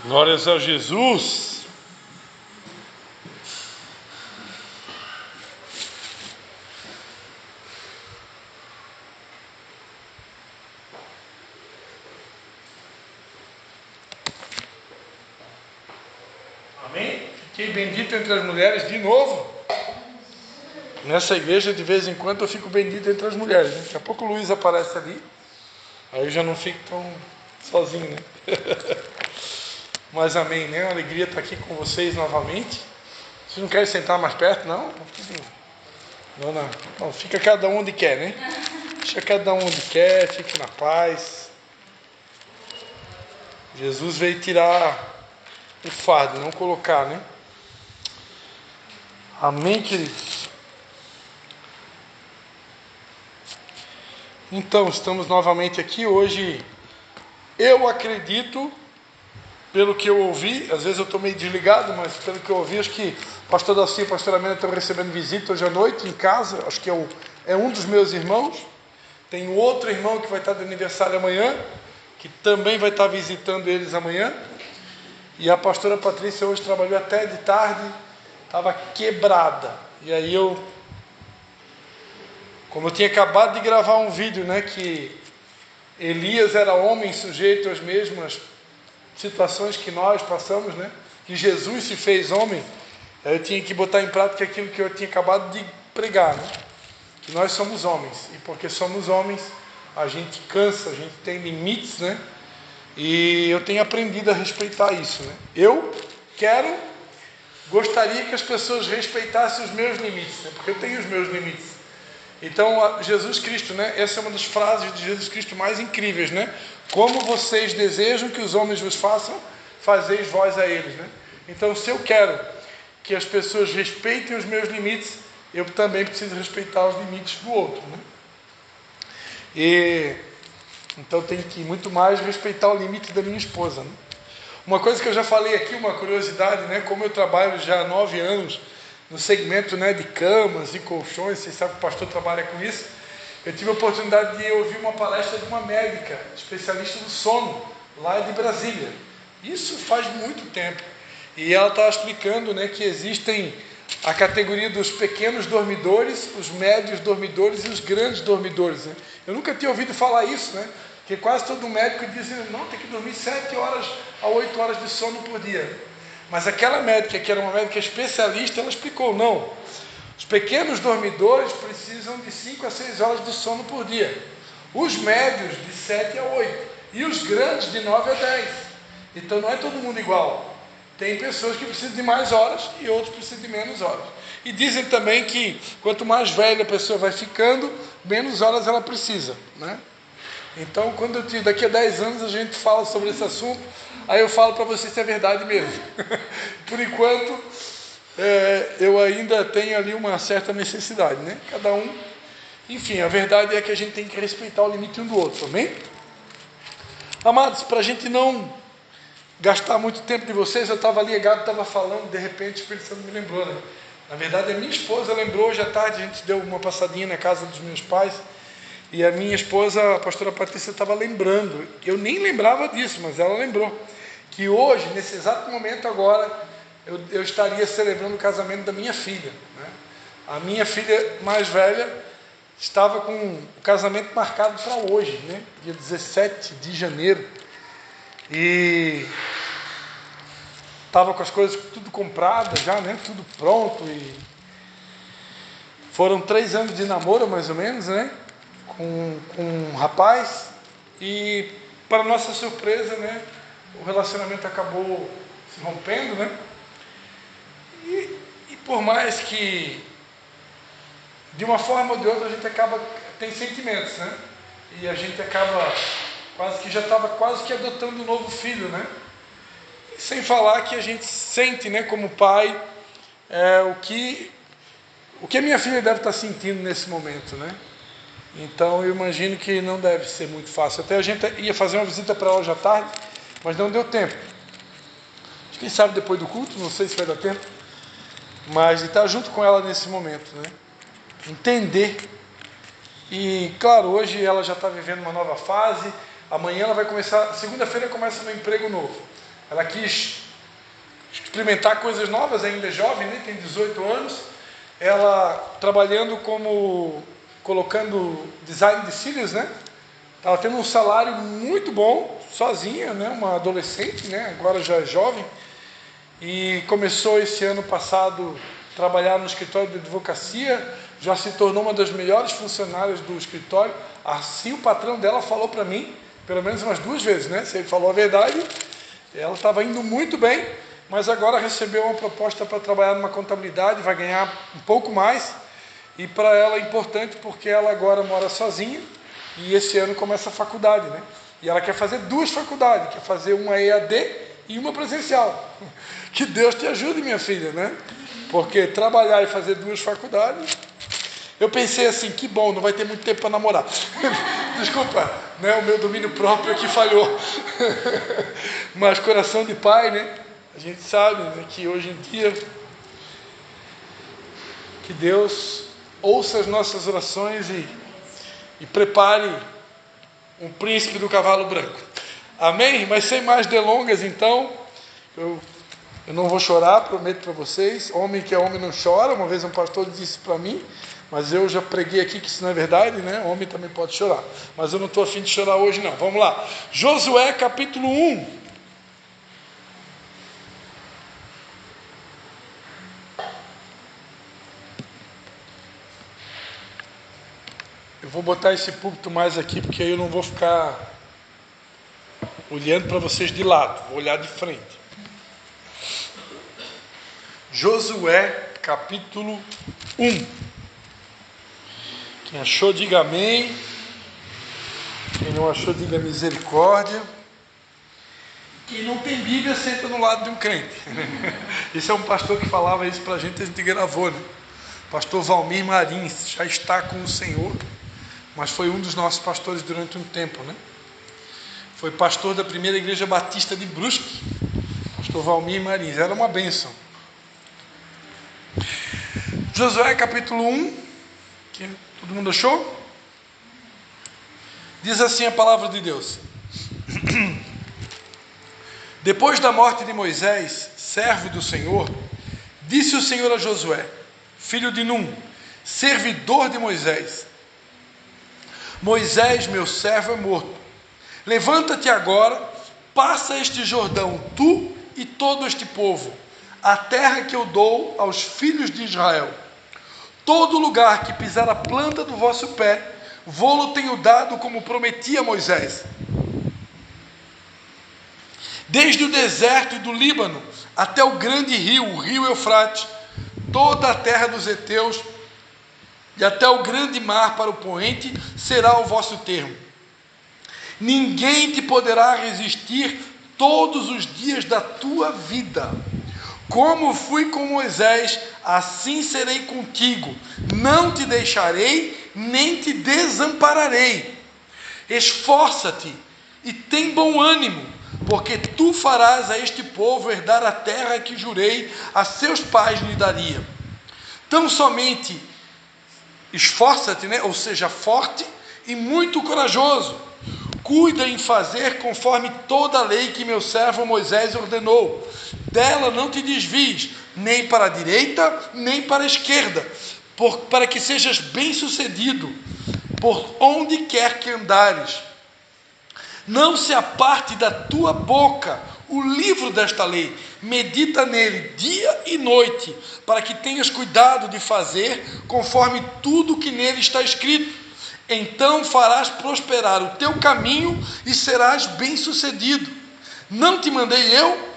Glórias a Jesus. Amém? Fiquei bendito entre as mulheres de novo. Nessa igreja, de vez em quando, eu fico bendito entre as mulheres, né? Daqui a pouco o Luiz aparece ali. Aí eu já não fico tão sozinho, né? Mas amém, né? Uma alegria estar aqui com vocês novamente. Vocês não querem sentar mais perto, não? Não, fica cada um onde quer, né? Deixa cada um onde quer, fique na paz. Jesus veio tirar o fardo, não colocar, né? Amém, queridos? Então, estamos novamente aqui hoje. Eu acredito, pelo que eu ouvi, às vezes eu estou meio desligado, mas pelo que eu ouvi, acho que o pastor Dalci e a pastora Amanda estão recebendo visita hoje à noite em casa. Acho que é um dos meus irmãos. Tem outro irmão que vai estar de aniversário amanhã, que também vai estar visitando eles amanhã. E a pastora Patrícia hoje trabalhou até de tarde, estava quebrada. E aí como eu tinha acabado de gravar um vídeo, né, que Elias era homem sujeito às mesmas situações que nós passamos, né, que Jesus se fez homem, eu tinha que botar em prática aquilo que eu tinha acabado de pregar, né, que nós somos homens, e porque somos homens, a gente cansa, a gente tem limites, né, e eu tenho aprendido a respeitar isso, né. Eu gostaria que as pessoas respeitassem os meus limites, né, porque eu tenho os meus limites. Então, Jesus Cristo, né? Essa é uma das frases de Jesus Cristo mais incríveis, né? Como vocês desejam que os homens vos façam, fazeis vós a eles, né? Então, se eu quero que as pessoas respeitem os meus limites, eu também preciso respeitar os limites do outro, né? Então, tenho que muito mais respeitar o limite da minha esposa, né? Uma coisa que eu já falei aqui, uma curiosidade, né? Como eu trabalho já há 9 anos no segmento, né, de camas e colchões, vocês sabem que o pastor trabalha com isso. Eu tive a oportunidade de ouvir uma palestra de uma médica, especialista do sono, lá de Brasília. Isso faz muito tempo. E ela estava explicando, né, que existem a categoria dos pequenos dormidores, os médios dormidores e os grandes dormidores, né? Eu nunca tinha ouvido falar isso, né? Porque quase todo médico diz, não, tem que dormir 7 horas a 8 horas de sono por dia. Mas aquela médica, que era uma médica especialista, ela explicou, não, os pequenos dormidores precisam de 5 a 6 horas de sono por dia, os médios de 7 a 8, e os grandes de 9 a 10, então não é todo mundo igual, tem pessoas que precisam de mais horas e outros precisam de menos horas, e dizem também que quanto mais velha a pessoa vai ficando, menos horas ela precisa, né? Então, quando daqui a 10 anos a gente fala sobre esse assunto, aí eu falo para vocês se é verdade mesmo. Por enquanto, eu ainda tenho ali uma certa necessidade, né? Cada um. Enfim, a verdade é que a gente tem que respeitar o limite um do outro, amém? Amados, para a gente não gastar muito tempo de vocês, eu estava ligado, estava falando, de repente o Espírito Santo me lembrou, né? Na verdade, a minha esposa lembrou hoje à tarde, a gente deu uma passadinha na casa dos meus pais, e a minha esposa, a pastora Patrícia, estava lembrando, eu nem lembrava disso, mas ela lembrou, que hoje, nesse exato momento agora, eu estaria celebrando o casamento da minha filha, né? A minha filha mais velha estava com o casamento marcado para hoje, né? Dia 17 de janeiro, e estava com as coisas tudo compradas já, né? Tudo pronto, e foram 3 anos de namoro, mais ou menos, né? Com um rapaz, e para nossa surpresa, né, o relacionamento acabou se rompendo, né, e por mais que de uma forma ou de outra a gente tem sentimentos, né, e a gente acaba já estava quase que adotando um novo filho, né, e sem falar que a gente sente, né, como pai, o que a minha filha deve estar sentindo nesse momento, né. Então eu imagino que não deve ser muito fácil. Até a gente ia fazer uma visita para ela hoje à tarde, mas não deu tempo. Quem sabe depois do culto, não sei se vai dar tempo, mas de estar junto com ela nesse momento, né? Entender. E claro, hoje ela já está vivendo uma nova fase, amanhã ela vai começar, segunda-feira começa no emprego novo. Ela quis experimentar coisas novas, ainda é jovem, né? Tem 18 anos. Ela trabalhando colocando design de cílios, né? Estava tendo um salário muito bom, sozinha, né? Uma adolescente, né? Agora já é jovem. E começou esse ano passado a trabalhar no escritório de advocacia, já se tornou uma das melhores funcionárias do escritório. Assim o patrão dela falou para mim, pelo menos umas 2 vezes, né? Se ele falou a verdade, ela estava indo muito bem, mas agora recebeu uma proposta para trabalhar numa contabilidade, vai ganhar um pouco mais, e para ela é importante porque ela agora mora sozinha, e esse ano começa a faculdade, né? E ela quer fazer 2 faculdades, quer fazer uma EAD e uma presencial. Que Deus te ajude, minha filha, né? Porque trabalhar e fazer 2 faculdades... Eu pensei assim, que bom, não vai ter muito tempo para namorar. Desculpa, né, o meu domínio próprio que falhou. Mas coração de pai, né? A gente sabe, né, que hoje em dia, que Deus ouça as nossas orações e prepare um príncipe do cavalo branco. Amém? Mas sem mais delongas, então, eu não vou chorar, prometo para vocês. Homem que é homem não chora. Uma vez um pastor disse para mim, mas eu já preguei aqui que isso não é verdade, né? Homem também pode chorar. Mas eu não estou a fim de chorar hoje, não. Vamos lá. Josué, capítulo 1. Eu vou botar esse púlpito mais aqui, porque aí eu não vou ficar olhando para vocês de lado. Vou olhar de frente. Josué, capítulo 1. Quem achou, diga amém. Quem não achou, diga misericórdia. Quem não tem Bíblia, senta no lado de um crente. Esse é um pastor que falava isso para a gente gravou, né? Pastor Valmir Marins, já está com o Senhor, mas foi um dos nossos pastores durante um tempo, né? Foi pastor da primeira igreja batista de Brusque. Pastor Valmir Marins, era uma bênção. Josué capítulo 1, que todo mundo achou? Diz assim a palavra de Deus. Depois da morte de Moisés, servo do Senhor, disse o Senhor a Josué, filho de Num, servidor de Moisés: Moisés, meu servo, é morto. Levanta-te agora, passa este Jordão, tu e todo este povo, a terra que eu dou aos filhos de Israel. Todo lugar que pisar a planta do vosso pé, vô-lo tenho dado como prometi a Moisés. Desde o deserto e do Líbano até o grande rio, o rio Eufrates, toda a terra dos heteus e até o grande mar para o poente será o vosso termo. Ninguém te poderá resistir todos os dias da tua vida. Como fui com Moisés, assim serei contigo. Não te deixarei, nem te desampararei. Esforça-te e tem bom ânimo, porque tu farás a este povo herdar a terra que jurei a seus pais lhe daria. Tão somente esforça-te, né? Ou seja, forte e muito corajoso. Cuida em fazer conforme toda a lei que meu servo Moisés ordenou. Dela não te desvies, nem para a direita, nem para a esquerda, para que sejas bem-sucedido, por onde quer que andares. Não se aparte da tua boca o livro desta lei, medita nele dia e noite, para que tenhas cuidado de fazer conforme tudo que nele está escrito. Então farás prosperar o teu caminho e serás bem-sucedido. Não te mandei eu?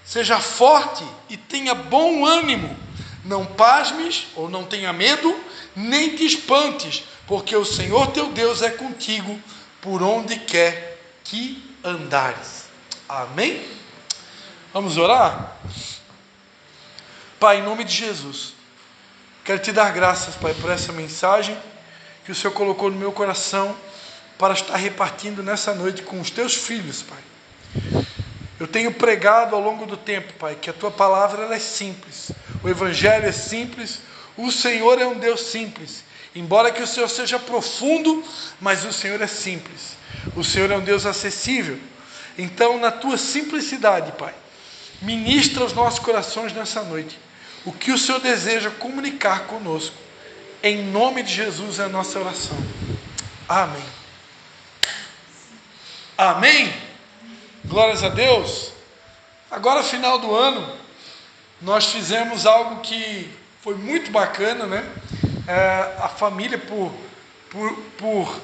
Seja forte e tenha bom ânimo. Não pasmes ou não tenha medo, nem te espantes, porque o Senhor teu Deus é contigo por onde quer que andares. Amém? Vamos orar? Pai, em nome de Jesus, quero te dar graças, Pai, por essa mensagem que o Senhor colocou no meu coração para estar repartindo nessa noite com os teus filhos, Pai. Eu tenho pregado ao longo do tempo, Pai, que a tua palavra ela é simples, o evangelho é simples, o Senhor é um Deus simples, embora que o Senhor seja profundo, mas o Senhor é simples, o Senhor é um Deus acessível. Então, na tua simplicidade, Pai, ministra os nossos corações nessa noite. O que o Senhor deseja comunicar conosco. Em nome de Jesus é a nossa oração. Amém. Amém. Glórias a Deus. Agora, final do ano, nós fizemos algo que foi muito bacana, né? A família, por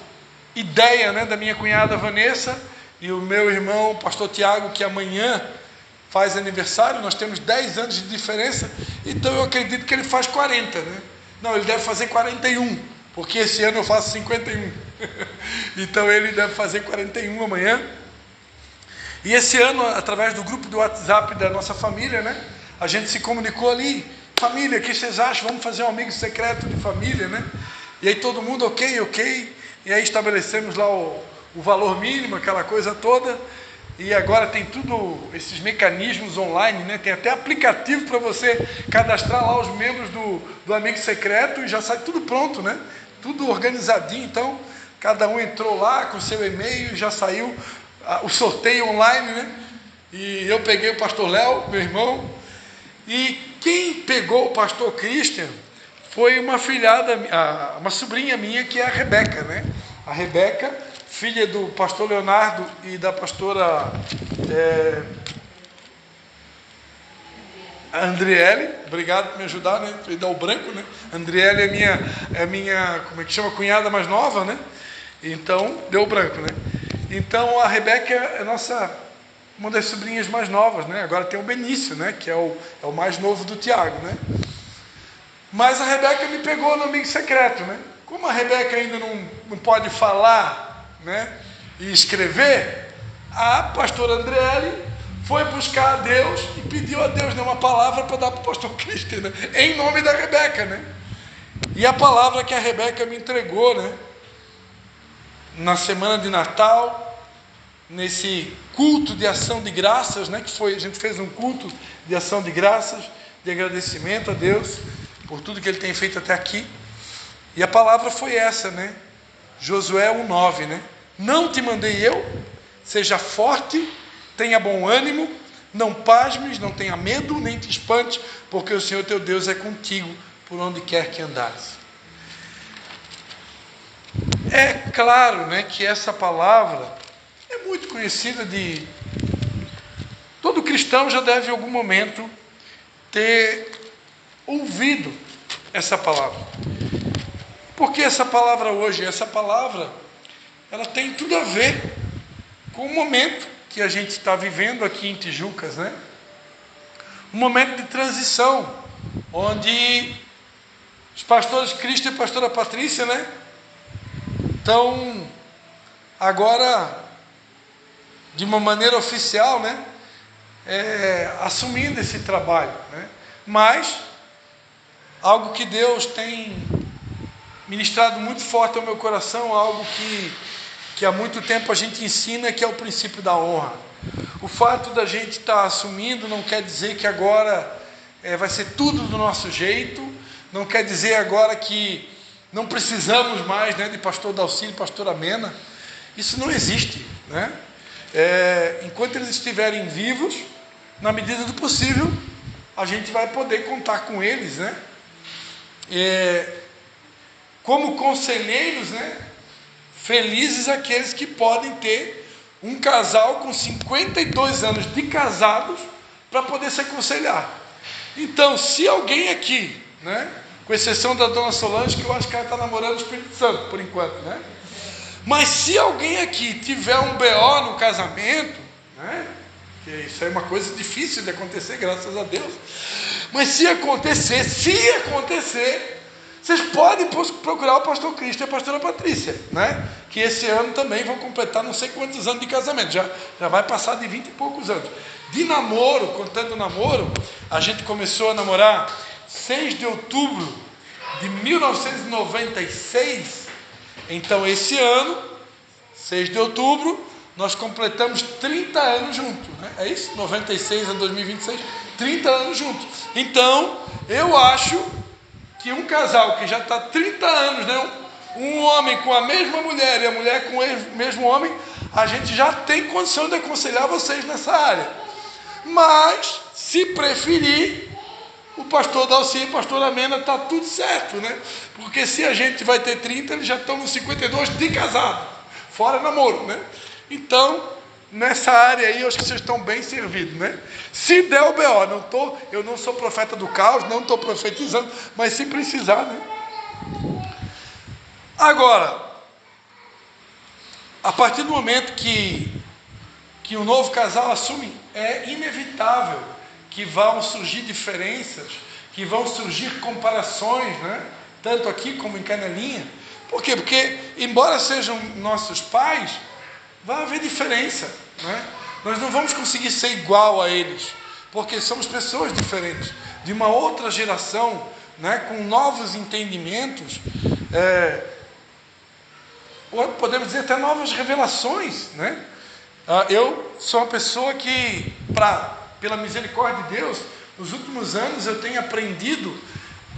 ideia, né, da minha cunhada Vanessa e o meu irmão, o pastor Tiago, que amanhã faz aniversário, nós temos 10 anos de diferença, então eu acredito que ele faz 40, né? Não, ele deve fazer 41, porque esse ano eu faço 51. Então ele deve fazer 41 amanhã. E esse ano, através do grupo do WhatsApp da nossa família, né, a gente se comunicou ali, família, o que vocês acham? Vamos fazer um amigo secreto de família, né? E aí todo mundo, ok. E aí estabelecemos lá o valor mínimo, aquela coisa toda. E agora tem tudo, esses mecanismos online, né? Tem até aplicativo para você cadastrar lá os membros do amigo secreto e já sai tudo pronto, né? Tudo organizadinho. Então, cada um entrou lá com seu e-mail e já saiu o sorteio online, né? E eu peguei o pastor Léo, meu irmão, e quem pegou o pastor Christian foi uma filhada, uma sobrinha minha, que é a Rebeca, né? A Rebeca, filha do pastor Leonardo e da pastora Andriele. Obrigado por me ajudar, né? Por dar o branco, né? Andriele é minha, como é que chama? Cunhada mais nova, né? Então, deu o branco, né? Então, a Rebeca é uma das sobrinhas mais novas, né? Agora tem o Benício, né? Que é o mais novo do Tiago, né? Mas a Rebeca me pegou no amigo secreto, né? Como a Rebeca ainda não pode falar, né, e escrever, a pastora Andriele foi buscar a Deus e pediu a Deus, né, uma palavra para dar para o pastor Cristian, né, em nome da Rebeca, né? E a palavra que a Rebeca me entregou, né, na semana de Natal, nesse culto de ação de graças, né, a gente fez um culto de ação de graças, de agradecimento a Deus por tudo que Ele tem feito até aqui. E a palavra foi essa, né? Josué 1:9, né? Não te mandei eu, seja forte, tenha bom ânimo, não pasmes, não tenha medo, nem te espantes, porque o Senhor teu Deus é contigo, por onde quer que andares. É claro, né, que essa palavra é muito conhecida de... Todo cristão já deve em algum momento ter ouvido essa palavra. Porque essa palavra hoje, ela tem tudo a ver com o momento que a gente está vivendo aqui em Tijucas, né? Um momento de transição, onde os pastores Cristo e a pastora Patrícia, né, estão agora, de uma maneira oficial, né, assumindo esse trabalho, né? Mas algo que Deus tem ministrado muito forte ao meu coração, algo que há muito tempo a gente ensina, que é o princípio da honra. O fato da gente estar assumindo não quer dizer que agora vai ser tudo do nosso jeito, não quer dizer agora que não precisamos mais, né, de pastor Dalcínio e pastora Mena. Isso não existe, né? Enquanto eles estiverem vivos, na medida do possível, a gente vai poder contar com eles, né? Como conselheiros, né? Felizes aqueles que podem ter um casal com 52 anos de casados para poder se aconselhar. Então, se alguém aqui, né, com exceção da dona Solange, que eu acho que ela está namorando o Espírito Santo por enquanto, né? Mas se alguém aqui tiver um BO no casamento, né, que isso é uma coisa difícil de acontecer, graças a Deus, mas se acontecer, vocês podem procurar o pastor Cristo e a pastora Patrícia, né? Que esse ano também vão completar não sei quantos anos de casamento, já vai passar de 20 e poucos anos. De namoro, contando namoro, a gente começou a namorar 6 de outubro de 1996, então esse ano, 6 de outubro, nós completamos 30 anos juntos, né? É isso? 96 a 2026, 30 anos juntos. Então, eu acho que um casal que já está 30 anos, né? Um homem com a mesma mulher e a mulher com o mesmo homem, a gente já tem condição de aconselhar vocês nessa área. Mas, se preferir, o pastor Dalci e a pastora Mena está tudo certo, né? Porque se a gente vai ter 30, eles já estão nos 52 de casado, fora namoro, né? Então, nessa área aí, eu acho que vocês estão bem servidos, né? Se der o BO, eu não sou profeta do caos, não estou profetizando, mas se precisar, né? Agora, a partir do momento que um novo casal assume, é inevitável que vão surgir diferenças, que vão surgir comparações, né? Tanto aqui como em Canelinha. Por quê? Porque, embora sejam nossos pais, vai haver diferença, né? Nós não vamos conseguir ser igual a eles, porque somos pessoas diferentes, de uma outra geração, né? Com novos entendimentos, ou podemos dizer até novas revelações, né? Eu sou uma pessoa que, pela misericórdia de Deus, nos últimos anos eu tenho aprendido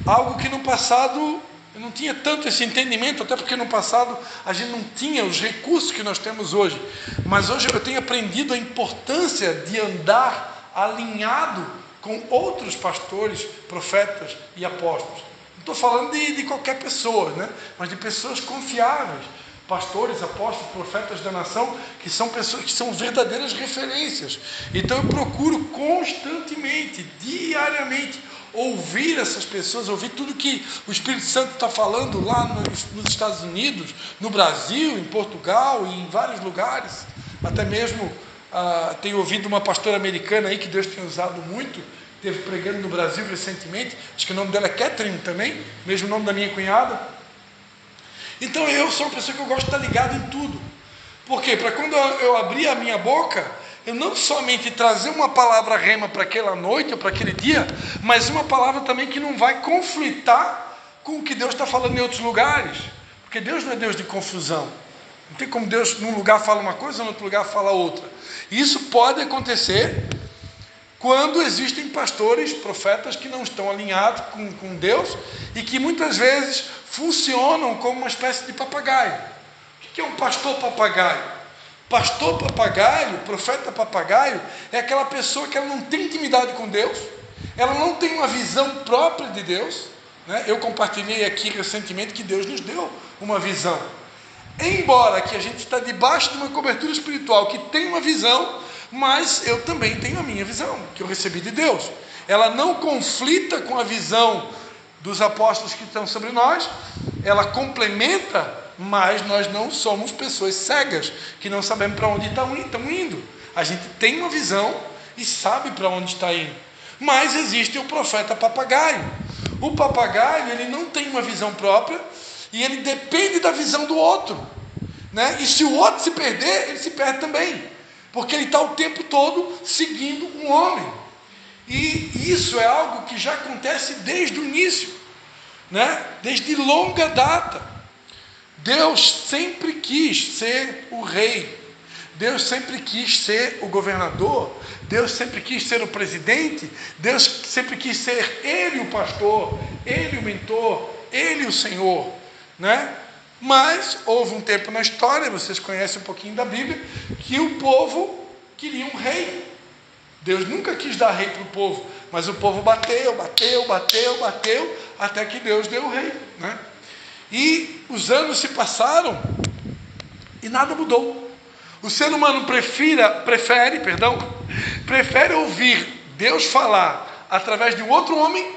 algo que no passado eu não tinha tanto esse entendimento, até porque no passado a gente não tinha os recursos que nós temos hoje. Mas hoje eu tenho aprendido a importância de andar alinhado com outros pastores, profetas e apóstolos. Não estou falando de qualquer pessoa, né? Mas de pessoas confiáveis, pastores, apóstolos, profetas da nação, que são pessoas que são verdadeiras referências. Então eu procuro constantemente, diariamente, ouvir essas pessoas, ouvir tudo que o Espírito Santo está falando lá nos Estados Unidos, no Brasil, em Portugal e em vários lugares. Até mesmo tenho ouvido uma pastora americana aí que Deus tem usado muito, esteve pregando no Brasil recentemente, acho que o nome dela é Catherine também, mesmo nome da minha cunhada. Então eu sou uma pessoa que eu gosto de estar ligado em tudo. Por quê? Para quando eu abrir a minha boca, eu não somente trazer uma palavra rema para aquela noite ou para aquele dia, mas uma palavra também que não vai conflitar com o que Deus está falando em outros lugares. Porque Deus não é Deus de confusão. Não tem como Deus num lugar fala uma coisa, no outro lugar fala outra. E isso pode acontecer quando existem pastores, profetas que não estão alinhados com Deus e que muitas vezes funcionam como uma espécie de papagaio. O que é um pastor papagaio? Pastor papagaio, profeta papagaio, é aquela pessoa que ela não tem intimidade com Deus, ela não tem uma visão própria de Deus, né? Eu compartilhei aqui recentemente que Deus nos deu uma visão. Embora que a gente está debaixo de uma cobertura espiritual que tem uma visão, mas eu também tenho a minha visão, que eu recebi de Deus. Ela não conflita com a visão dos apóstolos que estão sobre nós, ela complementa, mas nós não somos pessoas cegas, que não sabemos para onde estão indo. A gente tem uma visão e sabe para onde está indo. Mas existe o profeta papagaio. O papagaio, ele não tem uma visão própria e ele depende da visão do outro, né? E se o outro se perder, ele se perde também, porque ele está o tempo todo seguindo um homem. E isso é algo que já acontece desde o início, né? Desde longa data. Deus sempre quis ser o rei, Deus sempre quis ser o governador, Deus sempre quis ser o presidente, Deus sempre quis ser Ele o pastor, Ele o mentor, Ele o Senhor, né? Mas houve um tempo na história, vocês conhecem um pouquinho da Bíblia, que o povo queria um rei. Deus nunca quis dar rei para o povo, mas o povo bateu, até que Deus deu o rei, né? E os anos se passaram e nada mudou. O ser humano prefere ouvir Deus falar através de um outro homem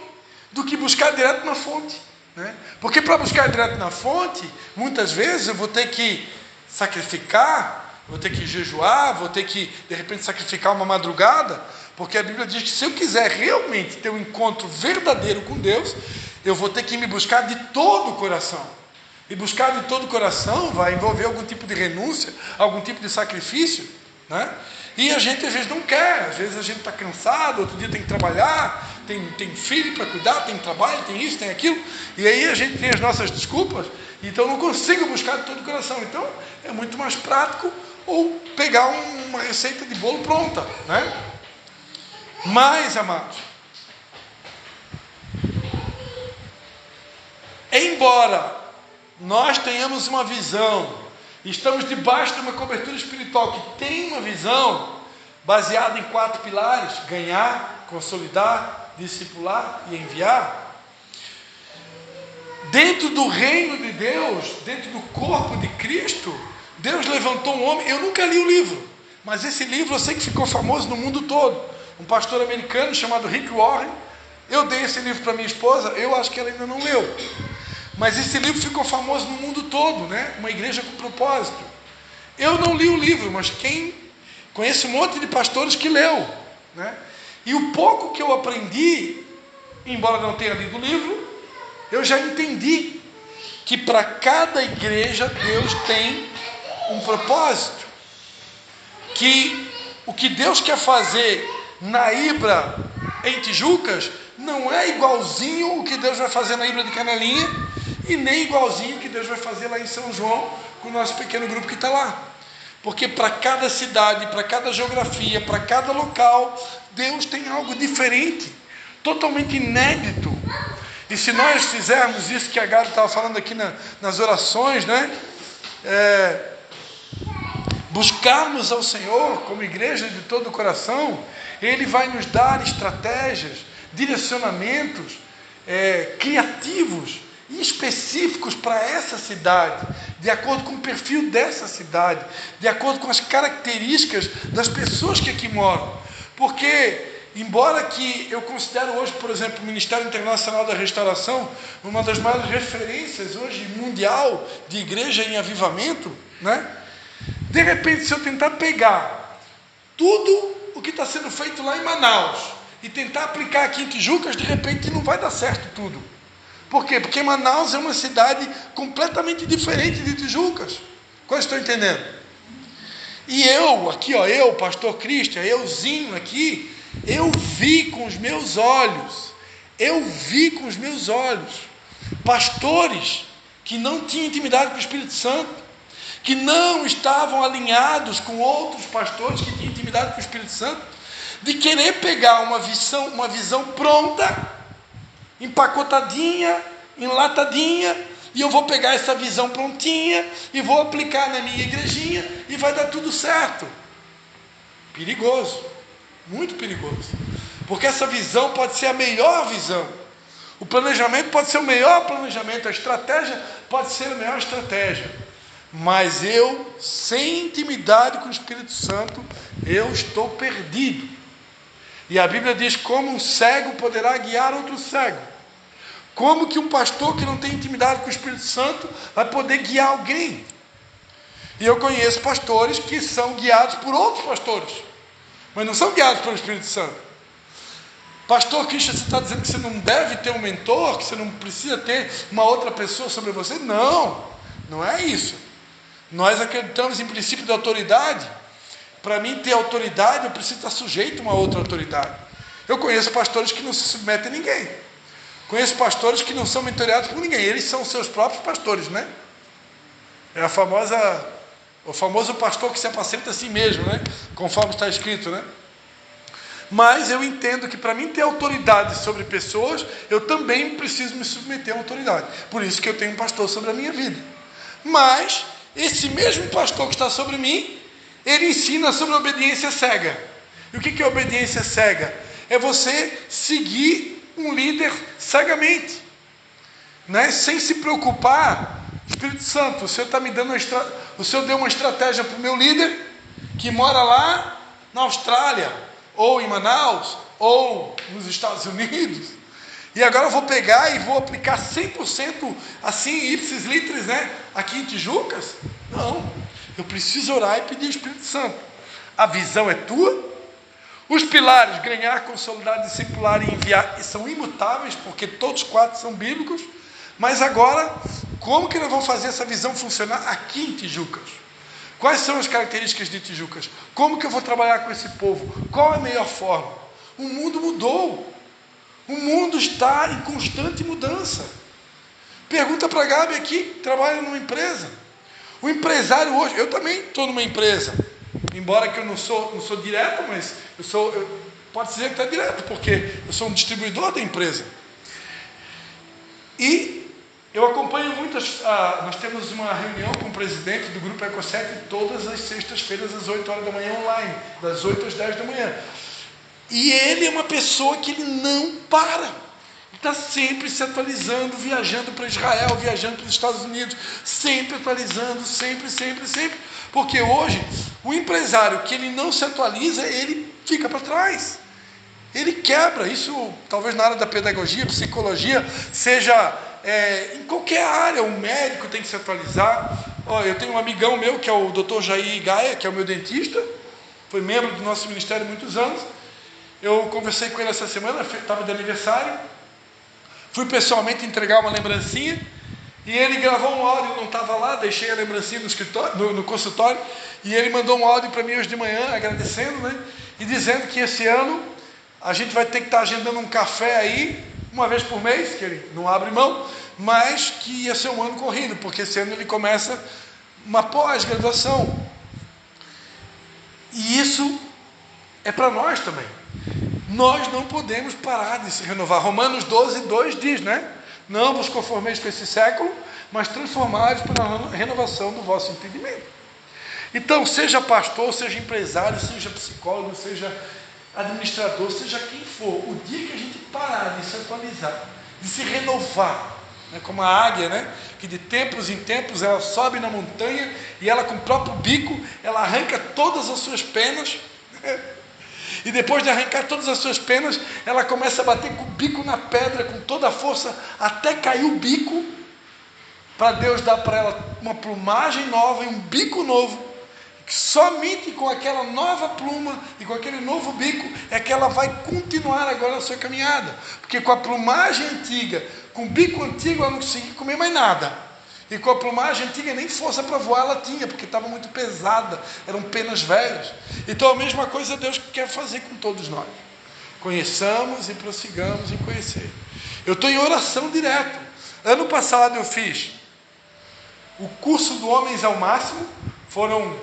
do que buscar direto na fonte, né? Porque para buscar direto na fonte, muitas vezes eu vou ter que sacrificar, vou ter que jejuar, vou ter que de repente sacrificar uma madrugada, porque a Bíblia diz que se eu quiser realmente ter um encontro verdadeiro com Deus, eu vou ter que me buscar de todo o coração. E buscar de todo o coração vai envolver algum tipo de renúncia, algum tipo de sacrifício, né? E a gente às vezes não quer, às vezes a gente está cansado, outro dia tem que trabalhar, tem filho para cuidar, tem trabalho, tem isso, tem aquilo, e aí a gente tem as nossas desculpas, então não consigo buscar de todo o coração. Então é muito mais prático ou pegar uma receita de bolo pronta, né? Mas, amados, embora nós tenhamos uma visão Estamos debaixo de uma cobertura espiritual que tem uma visão baseada em 4 pilares: ganhar, consolidar, discipular e enviar. Dentro do reino de Deus, dentro do corpo de Cristo, Deus levantou um homem. Eu nunca li o livro, mas esse livro eu sei que ficou famoso no mundo todo. Um pastor americano chamado Rick Warren. Eu dei esse livro para minha esposa, eu acho que ela ainda não leu. Mas esse livro ficou famoso no mundo todo, né? Uma igreja com propósito. Eu não li o livro, mas conheço um monte de pastores que leu, né? E o pouco que eu aprendi, embora não tenha lido o livro, eu já entendi que para cada igreja Deus tem um propósito. Que o que Deus quer fazer na Ibra, em Tijucas, não é igualzinho o que Deus vai fazer na Ibra de Canelinha, e nem igualzinho o que Deus vai fazer lá em São João, com o nosso pequeno grupo que está lá. Porque para cada cidade, para cada geografia, para cada local, Deus tem algo diferente, totalmente inédito. E se nós fizermos isso que a Gabi estava falando aqui nas orações, né? Buscarmos ao Senhor como igreja de todo o coração, Ele vai nos dar estratégias, direcionamentos criativos e específicos para essa cidade, de acordo com o perfil dessa cidade, de acordo com as características das pessoas que aqui moram. Porque, embora que eu considero hoje, por exemplo, o Ministério Internacional da Restauração uma das maiores referências hoje mundial de igreja em avivamento, né? De repente, se eu tentar pegar tudo o que está sendo feito lá em Manaus e tentar aplicar aqui em Tijucas, de repente não vai dar certo tudo. Por quê? Porque Manaus é uma cidade completamente diferente de Tijucas. Qual estão entendendo? E eu, aqui, ó, eu, pastor Cristian, euzinho aqui, eu vi com os meus olhos, pastores que não tinham intimidade com o Espírito Santo, que não estavam alinhados com outros pastores que tinham intimidade com o Espírito Santo, de querer pegar uma visão pronta, empacotadinha, enlatadinha, e eu vou pegar essa visão prontinha e vou aplicar na minha igrejinha e vai dar tudo certo. Perigoso, muito perigoso, porque essa visão pode ser a melhor visão, o planejamento pode ser o melhor planejamento, a estratégia pode ser a melhor estratégia, mas eu, sem intimidade com o Espírito Santo, eu estou perdido. E a Bíblia diz: como um cego poderá guiar outro cego? Como que um pastor que não tem intimidade com o Espírito Santo vai poder guiar alguém? E eu conheço pastores que são guiados por outros pastores, mas não são guiados pelo Espírito Santo. Pastor Cristian, você está dizendo que você não deve ter um mentor, que você não precisa ter uma outra pessoa sobre você? Não, não é isso. Nós acreditamos em princípio de autoridade. Para mim ter autoridade, eu preciso estar sujeito a uma outra autoridade. Eu conheço pastores que não se submetem a ninguém. Conheço pastores que não são mentoreados por ninguém. Eles são seus próprios pastores, né? É o famoso pastor que se apacenta a si mesmo, né? Conforme está escrito, né? Mas eu entendo que para mim ter autoridade sobre pessoas, eu também preciso me submeter à autoridade. Por isso que eu tenho um pastor sobre a minha vida. Mas esse mesmo pastor que está sobre mim, ele ensina sobre obediência cega. E o que é obediência cega? É você seguir um líder cegamente, né? Sem se preocupar. Espírito Santo, o Senhor está me dando o Senhor deu uma estratégia para o meu líder, que mora lá na Austrália, ou em Manaus, ou nos Estados Unidos, e agora eu vou pegar e vou aplicar 100% assim, ipsis literis, né? Aqui em Tijucas? Não, eu preciso orar e pedir ao Espírito Santo. A visão é tua. Os pilares, ganhar, consolidar, discipular e enviar, são imutáveis, porque todos 4 são bíblicos. Mas agora, como que nós vamos fazer essa visão funcionar aqui em Tijucas? Quais são as características de Tijucas? Como que eu vou trabalhar com esse povo? Qual é a melhor forma? O mundo mudou. O mundo está em constante mudança. Pergunta para a Gabi aqui, que trabalha numa empresa. O empresário hoje, eu também estou numa empresa, embora que eu não sou direto, mas pode dizer que está direto, porque eu sou um distribuidor da empresa. E Eu acompanho muitas, nós temos uma reunião com o presidente do Grupo Ecocete todas as sextas-feiras às 8 horas da manhã online, das 8 às 10 da manhã. E ele é uma pessoa que ele não para. Está sempre se atualizando, viajando para Israel, viajando para os Estados Unidos, sempre atualizando, sempre. Porque hoje, o empresário que ele não se atualiza, ele fica para trás. Ele quebra. Isso, talvez na área da pedagogia, psicologia, seja em qualquer área. O médico tem que se atualizar. Eu tenho um amigão meu, que é o Dr. Jair Gaia, que é o meu dentista, foi membro do nosso ministério há muitos anos. Eu conversei com ele essa semana, estava de aniversário. Fui pessoalmente entregar uma lembrancinha e ele gravou um áudio, eu não estava lá, deixei a lembrancinha no consultório, e ele mandou um áudio para mim hoje de manhã, agradecendo, né? E dizendo que esse ano a gente vai ter que estar agendando um café aí, uma vez por mês, que ele não abre mão, mas que ia ser um ano corrido, porque esse ano ele começa uma pós-graduação. E isso é para nós também. Nós não podemos parar de se renovar. Romanos 12, 2 diz, né? Não vos conformeis com esse século, mas transformados pela renovação do vosso entendimento. Então, seja pastor, seja empresário, seja psicólogo, seja administrador, seja quem for, o dia que a gente parar de se atualizar, de se renovar, né? Como a águia, né? Que de tempos em tempos ela sobe na montanha e ela com o próprio bico, ela arranca todas as suas penas, e depois de arrancar todas as suas penas, ela começa a bater com o bico na pedra, com toda a força, até cair o bico, para Deus dar para ela uma plumagem nova e um bico novo. Somente com aquela nova pluma e com aquele novo bico é que ela vai continuar agora a sua caminhada. Porque com a plumagem antiga, com o bico antigo, ela não conseguia comer mais nada. E com a plumagem antiga, nem força para voar ela tinha, porque estava muito pesada, eram penas velhas. Então a mesma coisa Deus quer fazer com todos nós. Conheçamos e prossigamos em conhecer. Eu estou em oração direto. Ano passado eu fiz o curso do Homens ao Máximo, foram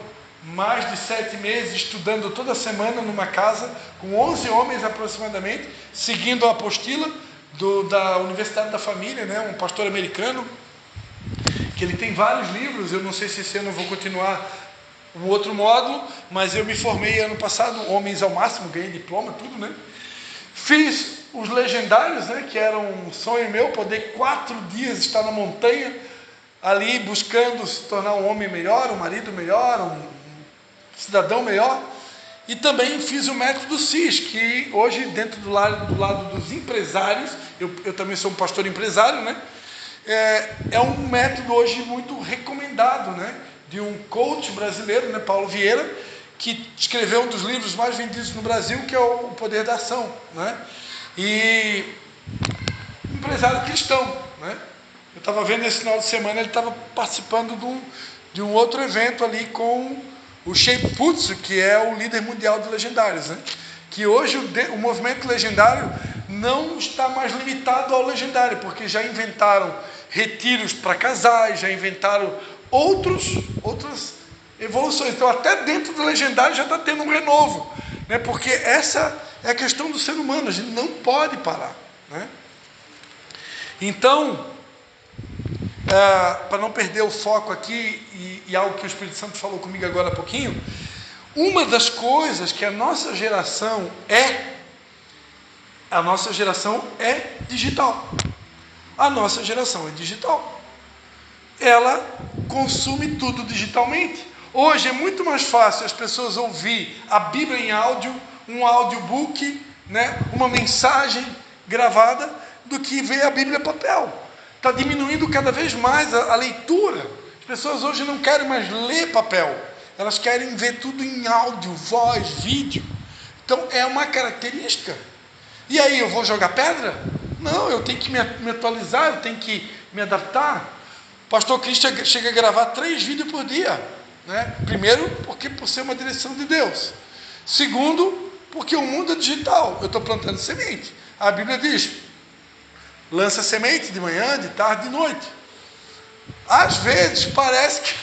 mais de 7 meses estudando toda semana numa casa, com 11 homens aproximadamente, seguindo a apostila da Universidade da Família, né, um pastor americano, que ele tem vários livros. Eu não sei se esse ano eu vou continuar um outro módulo, mas eu me formei ano passado, Homens ao Máximo, ganhei diploma, tudo, né? Fiz os legendários, né, que era um sonho meu, poder 4 dias estar na montanha, ali buscando se tornar um homem melhor, um marido melhor, um cidadão melhor. E também fiz o método CIS, que hoje, dentro do lado dos empresários, eu também sou um pastor empresário, né? É um método hoje muito recomendado, né? De um coach brasileiro, né? Paulo Vieira, que escreveu um dos livros mais vendidos no Brasil, que é o Poder da Ação, né? E empresário cristão, né? Eu estava vendo esse final de semana, ele estava participando de um outro evento ali com o Sheikh Putz, que é o líder mundial de legendários, né? Que hoje o movimento legendário não está mais limitado ao legendário, porque já inventaram retiros para casais, já inventaram outras evoluções. Então até dentro do legendário já está tendo um renovo, né? Porque essa é a questão do ser humano, a gente não pode parar, né? Então, para não perder o foco aqui, e algo que o Espírito Santo falou comigo agora há pouquinho, uma das coisas que a nossa geração é digital. A nossa geração é digital. Ela consome tudo digitalmente. Hoje é muito mais fácil as pessoas ouvir a Bíblia em áudio, um audiobook, né, uma mensagem gravada, do que ver a Bíblia em papel. Está diminuindo cada vez mais a leitura. As pessoas hoje não querem mais ler papel. Elas querem ver tudo em áudio, voz, vídeo. Então é uma característica. E aí, eu vou jogar pedra? Não, eu tenho que me atualizar, eu tenho que me adaptar. O pastor Cristian chega a gravar 3 vídeos por dia, né? Primeiro, porque por ser uma direção de Deus. Segundo, porque o mundo é digital. Eu estou plantando semente. A Bíblia diz: lança semente de manhã, de tarde, de noite. Às vezes parece que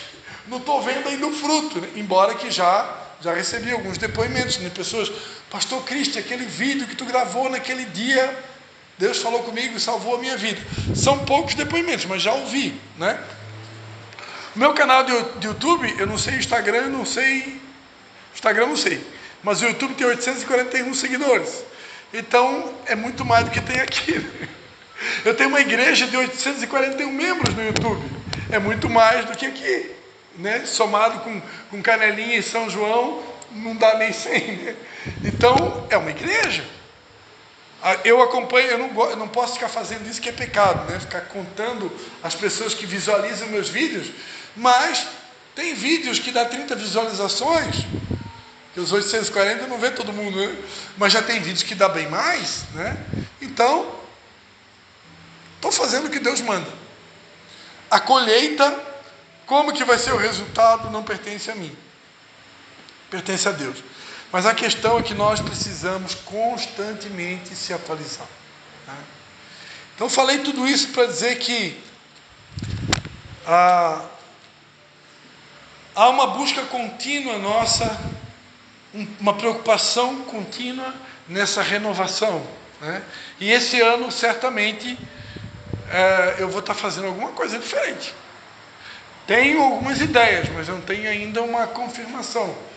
não estou vendo ainda o fruto, né? Embora que já recebi alguns depoimentos de pessoas: pastor Cristian, aquele vídeo que tu gravou naquele dia Deus falou comigo e salvou a minha vida. São poucos depoimentos, mas já ouvi, né? O meu canal de YouTube, eu não sei Instagram, não sei, mas o YouTube tem 841 seguidores, então é muito mais do que tem aqui. Eu tenho uma igreja de 841 membros no YouTube, é muito mais do que aqui, né? Somado com Canelinha e São João, não dá nem 100, né? Então, é uma igreja. Eu acompanho, eu não posso ficar fazendo isso, que é pecado, né? Ficar contando as pessoas que visualizam meus vídeos, mas tem vídeos que dá 30 visualizações, que os 840 não vê todo mundo, né? Mas já tem vídeos que dá bem mais, né? Então, estou fazendo o que Deus manda. A colheita, como que vai ser o resultado, não pertence a mim, pertence a Deus. Mas a questão é que nós precisamos constantemente se atualizar, né? Então falei tudo isso para dizer que há uma busca contínua nossa, uma preocupação contínua nessa renovação, né? E esse ano certamente eu vou estar fazendo alguma coisa diferente. Tenho algumas ideias, mas não tenho ainda uma confirmação.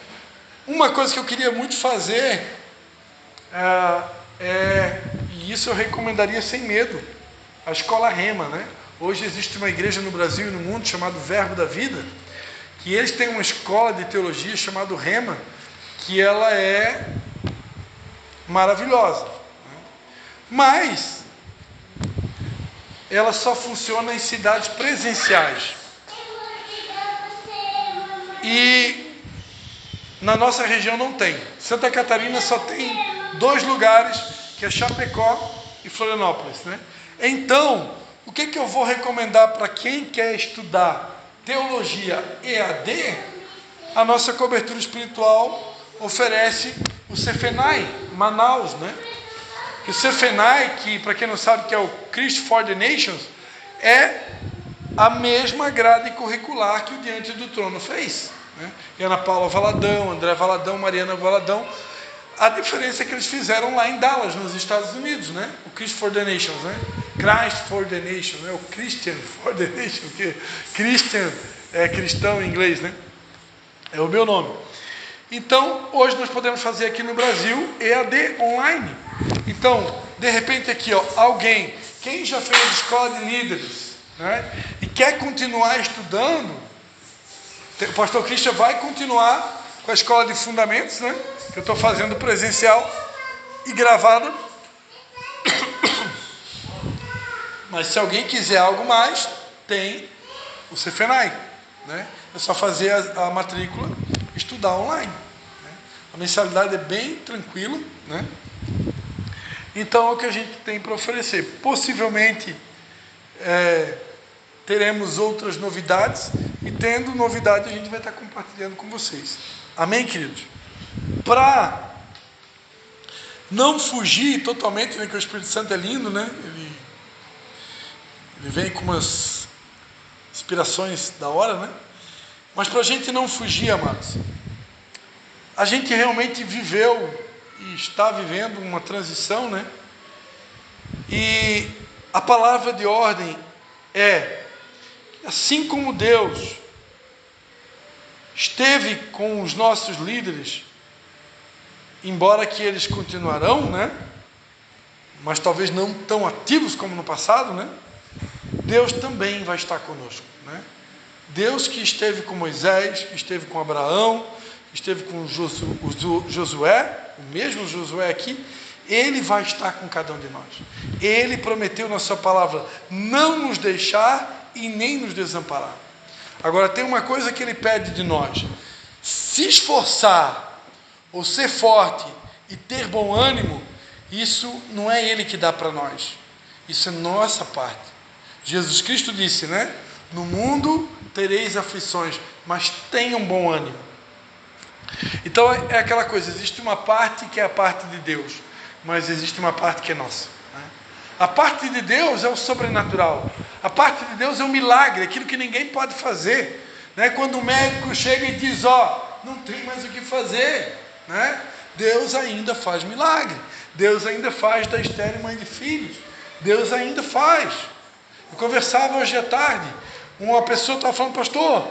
Uma coisa que eu queria muito fazer, e isso eu recomendaria sem medo, a escola Rema, né? Hoje existe uma igreja no Brasil e no mundo chamada Verbo da Vida, que eles têm uma escola de teologia chamada Rema, que ela é maravilhosa, né? Mas ela só funciona em cidades presenciais. E na nossa região não tem. Santa Catarina só tem 2 lugares, que é Chapecó e Florianópolis, né? Então, o que eu vou recomendar para quem quer estudar teologia EAD? A nossa cobertura espiritual oferece o Cefenai, Manaus, né? O Cefenai, que para quem não sabe que é o Christ for the Nations, é a mesma grade curricular que o Diante do Trono fez, né? E Ana Paula Valadão, André Valadão, Mariana Valadão. A diferença é que eles fizeram lá em Dallas, nos Estados Unidos, né? O Christ for the Nations, né? Christ for the Nations, né? O Christian for the Nations, porque Christian é cristão em inglês, né? É o meu nome. Então, hoje nós podemos fazer aqui no Brasil EAD online. Então, de repente aqui, ó, alguém, quem já fez escola de líderes, né? E quer continuar estudando, o pastor Christian vai continuar com a escola de fundamentos, né? Que eu estou fazendo presencial e gravada. Mas se alguém quiser algo mais, tem o Cefenai, né? É só fazer a matrícula, estudar online, né? A mensalidade é bem tranquila, né? Então é o que a gente tem para oferecer. Possivelmente teremos outras novidades, e tendo novidade a gente vai estar compartilhando com vocês. Amém, queridos? Para não fugir totalmente, né, que o Espírito Santo é lindo, né? Ele vem com umas inspirações da hora, né? Mas para a gente não fugir, amados, a gente realmente viveu e está vivendo uma transição, né? E a palavra de ordem é: assim como Deus esteve com os nossos líderes, embora que eles continuarão, né? Mas talvez não tão ativos como no passado, né? Deus também vai estar conosco, né? Deus que esteve com Moisés, que esteve com Abraão, que esteve com Josué, o mesmo Josué aqui, Ele vai estar com cada um de nós. Ele prometeu na sua palavra não nos deixar e nem nos desamparar. Agora tem uma coisa que Ele pede de nós: se esforçar, ou ser forte e ter bom ânimo. Isso não é Ele que dá para nós, isso é nossa parte. Jesus Cristo disse, né? No mundo tereis aflições, mas tenham bom ânimo. Então é aquela coisa, existe uma parte que é a parte de Deus, mas existe uma parte que é nossa, né? A parte de Deus é o sobrenatural, a parte de Deus é o milagre, aquilo que ninguém pode fazer, né? Quando o médico chega e diz, ó, não tem mais o que fazer, né? Deus ainda faz milagre, Deus ainda faz da estéril mãe de filhos. Deus ainda faz. Eu conversava hoje à tarde, uma pessoa estava falando, pastor,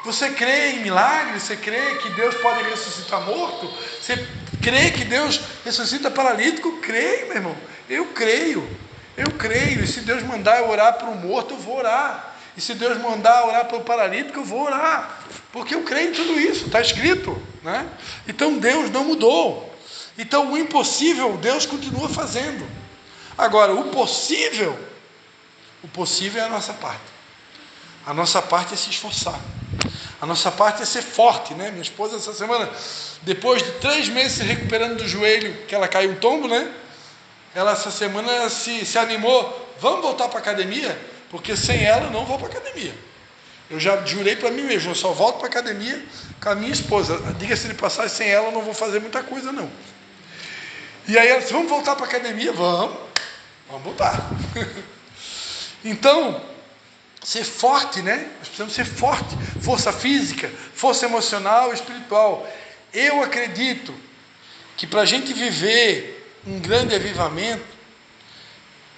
você crê em milagres? Você crê que Deus pode ressuscitar morto? Você crê que Deus ressuscita paralítico? Creio, meu irmão. Eu creio. E se Deus mandar eu orar para um morto, eu vou orar. E se Deus mandar orar para o paralítico, eu vou orar. Porque eu creio em tudo isso, está escrito, né? Então Deus não mudou. Então o impossível, Deus continua fazendo. Agora, o possível é a nossa parte. A nossa parte é se esforçar. A nossa parte é ser forte, né? Minha esposa essa semana, depois de 3 meses se recuperando do joelho, que ela caiu um tombo, né? Ela essa semana se animou, vamos voltar para a academia? Porque sem ela eu não vou para a academia. Eu já jurei para mim mesmo, eu só volto para a academia com a minha esposa. Diga-se de passagem, sem ela eu não vou fazer muita coisa não. E aí ela disse, vamos voltar para a academia? Vamos voltar. Então, ser forte, né? Nós precisamos ser forte. Força física, força emocional, espiritual. Eu acredito que para a gente viver um grande avivamento,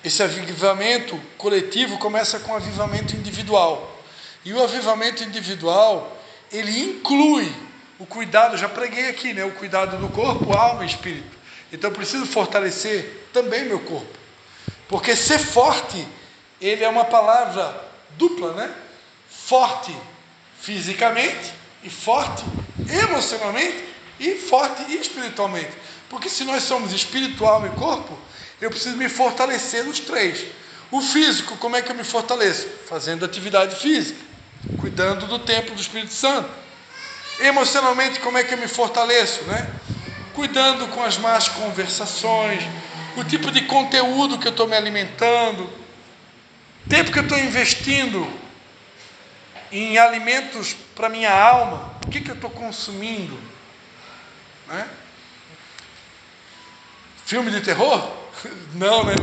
esse avivamento coletivo começa com o avivamento individual. E o avivamento individual, ele inclui o cuidado, já preguei aqui, né? O cuidado do corpo, alma e espírito. Então eu preciso fortalecer também meu corpo. Porque ser forte, ele é uma palavra dupla, né? Forte fisicamente e forte emocionalmente e forte espiritualmente. Porque se nós somos espiritual e corpo, eu preciso me fortalecer nos 3. O físico, como é que eu me fortaleço? Fazendo atividade física, cuidando do templo do Espírito Santo. Emocionalmente, como é que eu me fortaleço, né? Cuidando com as más conversações, o tipo de conteúdo que eu estou me alimentando, tempo que eu estou investindo em alimentos para minha alma, o que eu estou consumindo, né? Filme de terror? Não, né?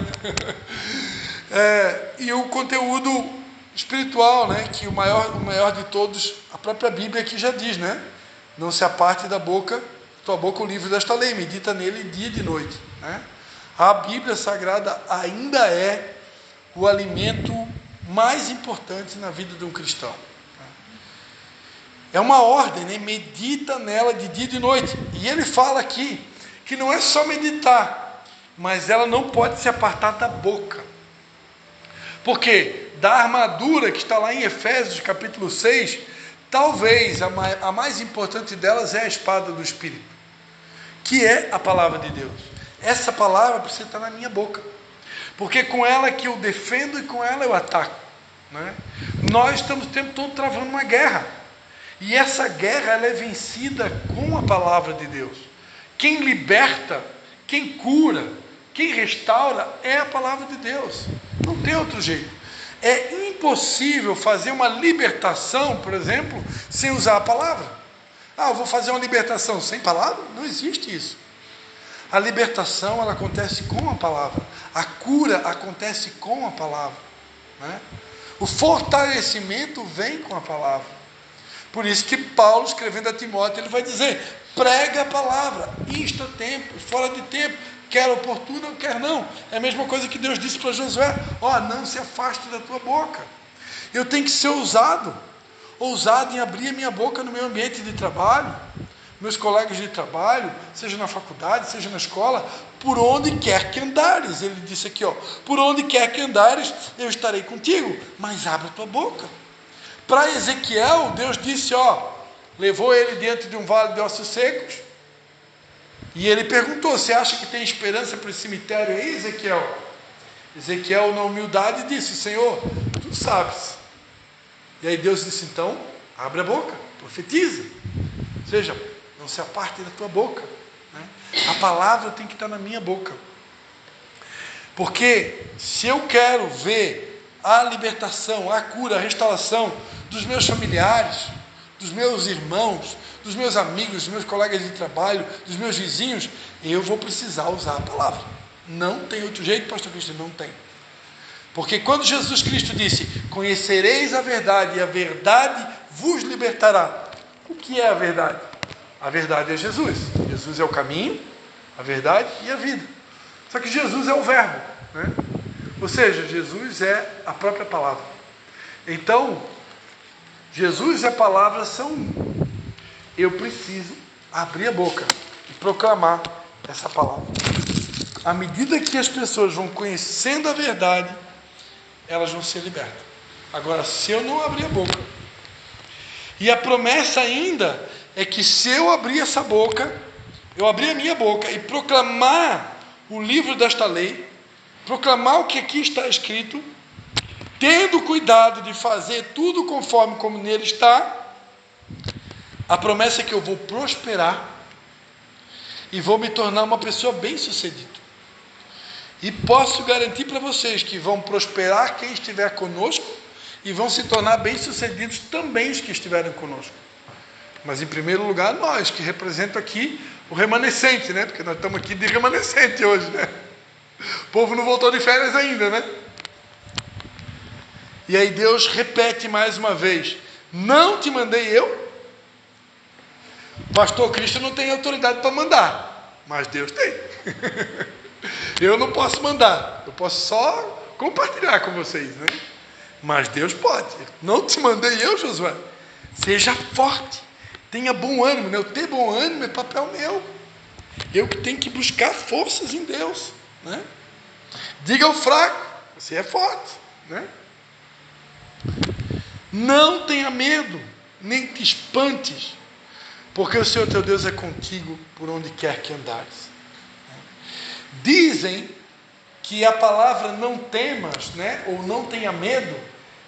E o conteúdo espiritual, né? Que o maior de todos, a própria Bíblia aqui já diz, né? Não se aparte da tua boca o livro desta lei, medita nele dia e de noite, né? A Bíblia Sagrada ainda é o alimento mais importante na vida de um cristão. É uma ordem, né? Medita nela de dia e de noite. E ele fala aqui que não é só meditar, mas ela não pode se apartar da boca. Porque da armadura que está lá em Efésios capítulo 6, talvez a mais importante delas é a espada do Espírito, que é a palavra de Deus. Essa palavra precisa estar na minha boca, porque com ela que eu defendo e com ela eu ataco, né? Nós estamos o tempo todo travando uma guerra, e essa guerra ela é vencida com a palavra de Deus. Quem liberta, quem cura, quem restaura é a palavra de Deus. Não tem outro jeito. É impossível fazer uma libertação, por exemplo, sem usar a palavra. Eu vou fazer uma libertação sem palavra? Não existe isso. A libertação ela acontece com a palavra. A cura acontece com a palavra, né? O fortalecimento vem com a palavra. Por isso que Paulo, escrevendo a Timóteo, ele vai dizer, prega a palavra, insta tempo, fora de tempo, quer oportuno ou quer não. É a mesma coisa que Deus disse para Josué, não se afaste da tua boca. Eu tenho que ser ousado em abrir a minha boca no meu ambiente de trabalho, meus colegas de trabalho, seja na faculdade, seja na escola, por onde quer que andares. Ele disse aqui, por onde quer que andares, eu estarei contigo, mas abre a tua boca. Para Ezequiel, Deus disse, levou ele diante de um vale de ossos secos, e ele perguntou, você acha que tem esperança para esse cemitério aí, Ezequiel? Ezequiel, na humildade, disse, Senhor, tu sabes. E aí Deus disse, então, abre a boca, profetiza. Ou seja, não se aparte da tua boca, né? A palavra tem que estar na minha boca. Porque se eu quero ver a libertação, a cura, a restauração dos meus familiares, dos meus irmãos, dos meus amigos, dos meus colegas de trabalho, dos meus vizinhos, eu vou precisar usar a palavra. Não tem outro jeito, pastor Cristo, não tem. Porque quando Jesus Cristo disse, conhecereis a verdade e a verdade vos libertará. O que é a verdade? A verdade é Jesus. Jesus é o caminho, a verdade e a vida. Só que Jesus é o verbo, né? Ou seja, Jesus é a própria palavra. Então, Jesus e a palavra são um. Eu preciso abrir a boca e proclamar essa palavra. À medida que as pessoas vão conhecendo a verdade, elas vão ser libertas. Agora, se eu não abrir a boca, e a promessa ainda é que se eu abrir essa boca, eu abrir a minha boca e proclamar o livro desta lei, proclamar o que aqui está escrito, tendo cuidado de fazer tudo conforme como nele está, a promessa é que eu vou prosperar e vou me tornar uma pessoa bem-sucedida. E posso garantir para vocês que vão prosperar quem estiver conosco e vão se tornar bem-sucedidos também os que estiverem conosco. Mas em primeiro lugar nós, que representamos aqui o remanescente, né? Porque nós estamos aqui de remanescente hoje, né? O povo não voltou de férias ainda, né? E aí Deus repete mais uma vez: não te mandei eu? Pastor Cristo não tem autoridade para mandar, mas Deus tem. Eu não posso mandar, eu posso só compartilhar com vocês, né? Mas Deus pode. Não te mandei eu, Josué. Seja forte, tenha bom ânimo, né? Eu ter bom ânimo é papel meu. Eu que tenho que buscar forças em Deus, né? Diga ao fraco, você é forte, né? Não tenha medo, nem te espantes, porque o Senhor teu Deus é contigo por onde quer que andares. Dizem que a palavra não temas, né, ou não tenha medo,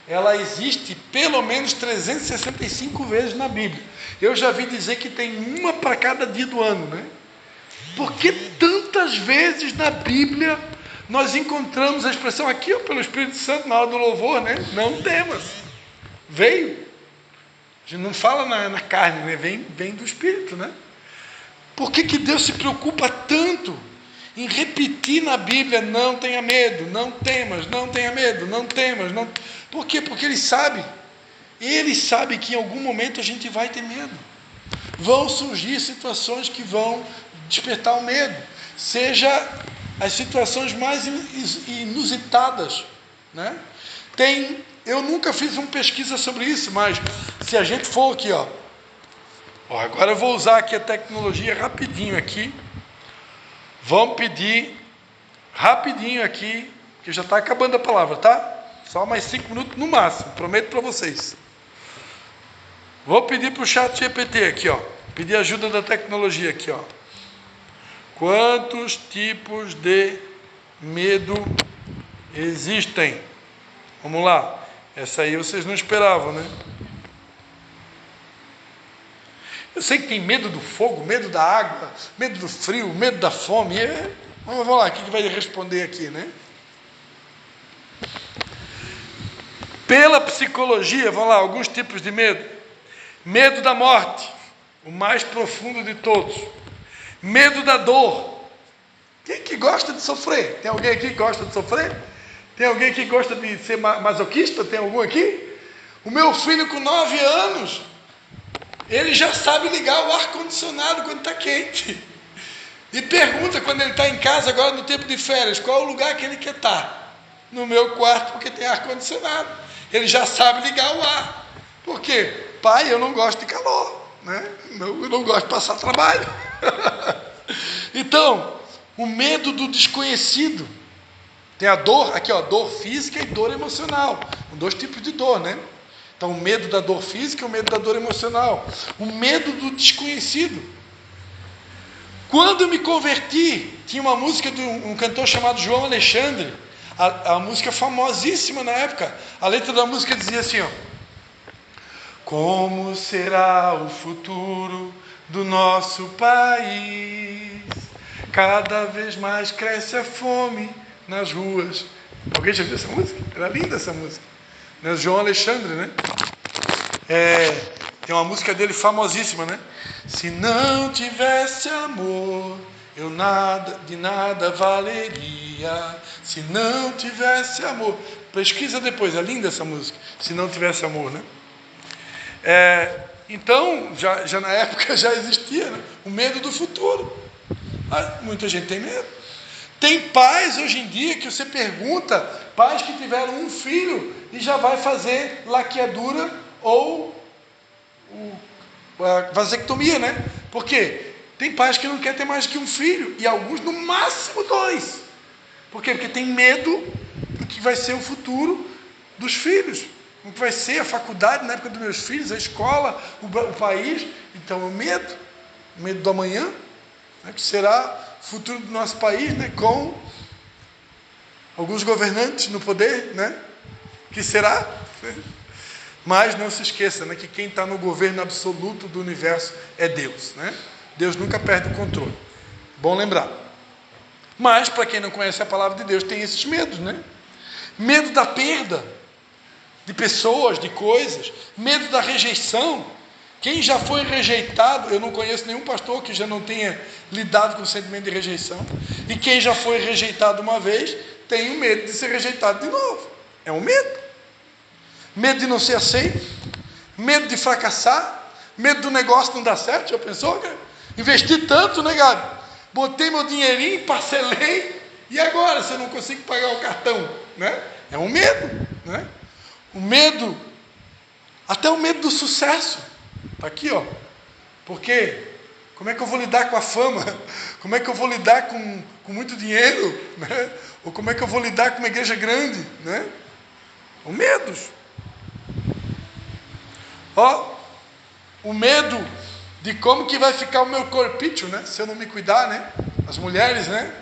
ela existe pelo menos 365 vezes na Bíblia. Eu já vi dizer que tem uma para cada dia do ano, né? Porque tantas vezes na Bíblia nós encontramos a expressão aqui, pelo Espírito Santo, na hora do louvor, né? Não temas. Veio. A gente não fala na carne, né? Vem do Espírito, né? Por que Deus se preocupa tanto em repetir na Bíblia: não tenha medo, não temas, não tenha medo, não temas, não... Por quê? Porque Ele sabe que em algum momento a gente vai ter medo. Vão surgir situações que vão despertar o medo, seja as situações mais inusitadas, né? Eu nunca fiz uma pesquisa sobre isso, mas se a gente for aqui, agora eu vou usar aqui a tecnologia rapidinho aqui. Vamos pedir rapidinho aqui, que já está acabando a palavra, tá? Só mais 5 minutos no máximo, prometo para vocês. Vou pedir para o chat GPT aqui, pedir ajuda da tecnologia aqui, Quantos tipos de medo existem? Vamos lá. Essa aí vocês não esperavam, né? Eu sei que tem medo do fogo, medo da água, medo do frio, medo da fome. Vamos lá, o que vai responder aqui, né? Pela psicologia, vamos lá, alguns tipos de medo. Medo da morte, o mais profundo de todos. Medo da dor. Quem que gosta de sofrer? Tem alguém aqui que gosta de sofrer? Tem alguém aqui que gosta de ser masoquista? Tem algum aqui? O meu filho com 9 anos, ele já sabe ligar o ar-condicionado quando está quente. E pergunta quando ele está em casa, agora no tempo de férias, qual é o lugar que ele quer estar? No meu quarto, porque tem ar-condicionado. Ele já sabe ligar o ar. Por quê? Pai, eu não gosto de calor, né? Eu não gosto de passar trabalho. Então, o medo do desconhecido. Tem a dor, aqui dor física e dor emocional. São 2 tipos de dor, né? Então, o medo da dor física e o medo da dor emocional. O medo do desconhecido. Quando eu me converti, tinha uma música de um cantor chamado João Alexandre, a música famosíssima na época. A letra da música dizia assim, como será o futuro do nosso país? Cada vez mais cresce a fome nas ruas. Alguém já viu essa música? Era linda essa música. Né? João Alexandre, né? Tem uma música dele famosíssima, né? Se não tivesse amor, eu de nada valeria. Se não tivesse amor. Pesquisa depois, é linda essa música. Se não tivesse amor, né? Então, já na época já existia, né? O medo do futuro. Muita gente tem medo. Tem pais hoje em dia que você pergunta, pais que tiveram um filho e já vai fazer laqueadura ou a vasectomia, né? Por quê? Tem pais que não querem ter mais que um filho, e alguns no máximo 2. Por quê? Porque tem medo do que vai ser o futuro dos filhos, o que vai ser a faculdade na época dos meus filhos, a escola, o país. Então, o medo do amanhã, né, que será o futuro do nosso país, né, com alguns governantes no poder, né, que será. Mas não se esqueça, né, que quem está no governo absoluto do universo é Deus, né? Deus nunca perde o controle. Bom lembrar. Mas, para quem não conhece a palavra de Deus, tem esses medos, né? Medo da perda de pessoas, de coisas. Medo da rejeição. Quem já foi rejeitado, eu não conheço nenhum pastor que já não tenha lidado com o sentimento de rejeição. E quem já foi rejeitado uma vez, tem o medo de ser rejeitado de novo. É um medo. Medo de não ser aceito. Medo de fracassar. Medo do negócio não dar certo. Já pensou, cara? Investi tanto, né, Gabi? Botei meu dinheirinho, parcelei, e agora, se eu não consigo pagar o cartão, né? É um medo, né? O medo, até o medo do sucesso, está aqui, ó. Porque, como é que eu vou lidar com a fama? Como é que eu vou lidar com muito dinheiro? Né? Ou como é que eu vou lidar com uma igreja grande? Né? São medos. Ó, o medo de como que vai ficar o meu corpício, né? Se eu não me cuidar, né? As mulheres, né?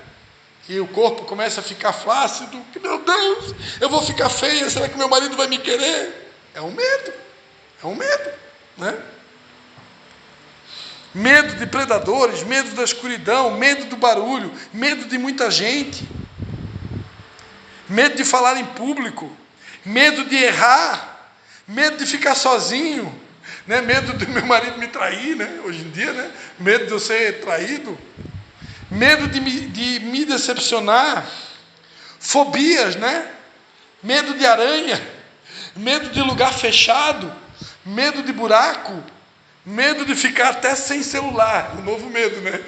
Que o corpo começa a ficar flácido. Que, meu Deus, eu vou ficar feia, será que meu marido vai me querer? É um medo, né? Medo de predadores, medo da escuridão, medo do barulho, medo de muita gente, medo de falar em público, medo de errar, medo de ficar sozinho, né? Medo do meu marido me trair, né? Hoje em dia, né? Medo de eu ser traído, medo de me decepcionar, fobias, né? Medo de aranha, medo de lugar fechado, medo de buraco, medo de ficar até sem celular, o novo medo, né?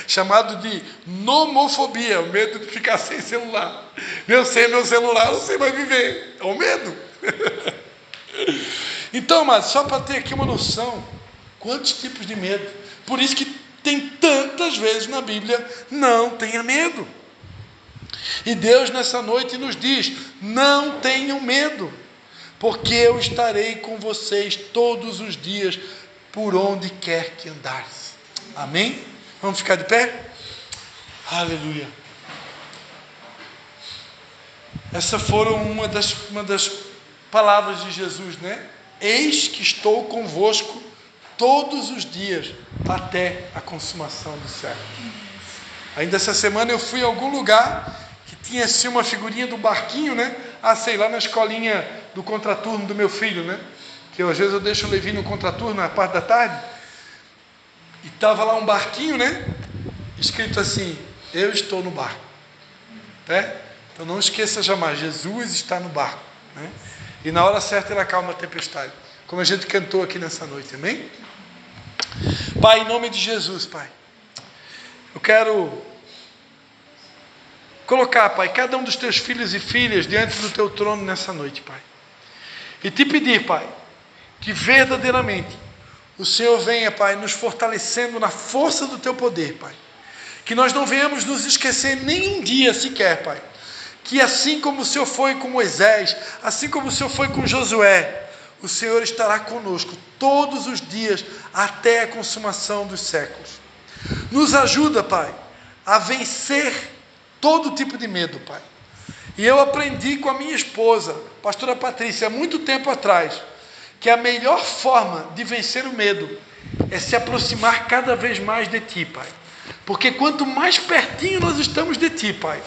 Chamado de nomofobia, o medo de ficar sem celular. Sem meu celular, você vai viver. É o medo. Então, mas só para ter aqui uma noção, quantos tipos de medo. Por isso que tem tantas vezes na Bíblia, não tenha medo. E Deus nessa noite nos diz, não tenham medo, porque eu estarei com vocês todos os dias, por onde quer que andares. Amém? Vamos ficar de pé? Aleluia. Essa foram uma das palavras de Jesus, né? Eis que estou convosco todos os dias, até a consumação do século. Ainda essa semana eu fui em algum lugar que tinha assim uma figurinha do barquinho, né? Sei lá, na escolinha do contraturno do meu filho, né? Que às vezes eu deixo o Levi no contraturno na parte da tarde. E estava lá um barquinho, né? Escrito assim, eu estou no barco. Né? Então não esqueça jamais, Jesus está no barco. Né? E na hora certa ele acalma a tempestade. Como a gente cantou aqui nessa noite, amém? Pai, em nome de Jesus, Pai. Eu quero colocar, Pai, cada um dos teus filhos e filhas diante do teu trono nessa noite, Pai. E te pedir, Pai, que verdadeiramente o Senhor venha, Pai, nos fortalecendo na força do teu poder, Pai. Que nós não venhamos nos esquecer nem um dia sequer, Pai. Que assim como o Senhor foi com Moisés, assim como o Senhor foi com Josué, o Senhor estará conosco todos os dias até a consumação dos séculos. Nos ajuda, Pai, a vencer todo tipo de medo, Pai. E eu aprendi com a minha esposa, pastora Patrícia, há muito tempo atrás, que a melhor forma de vencer o medo é se aproximar cada vez mais de Ti, Pai. Porque quanto mais pertinho nós estamos de Ti, Pai,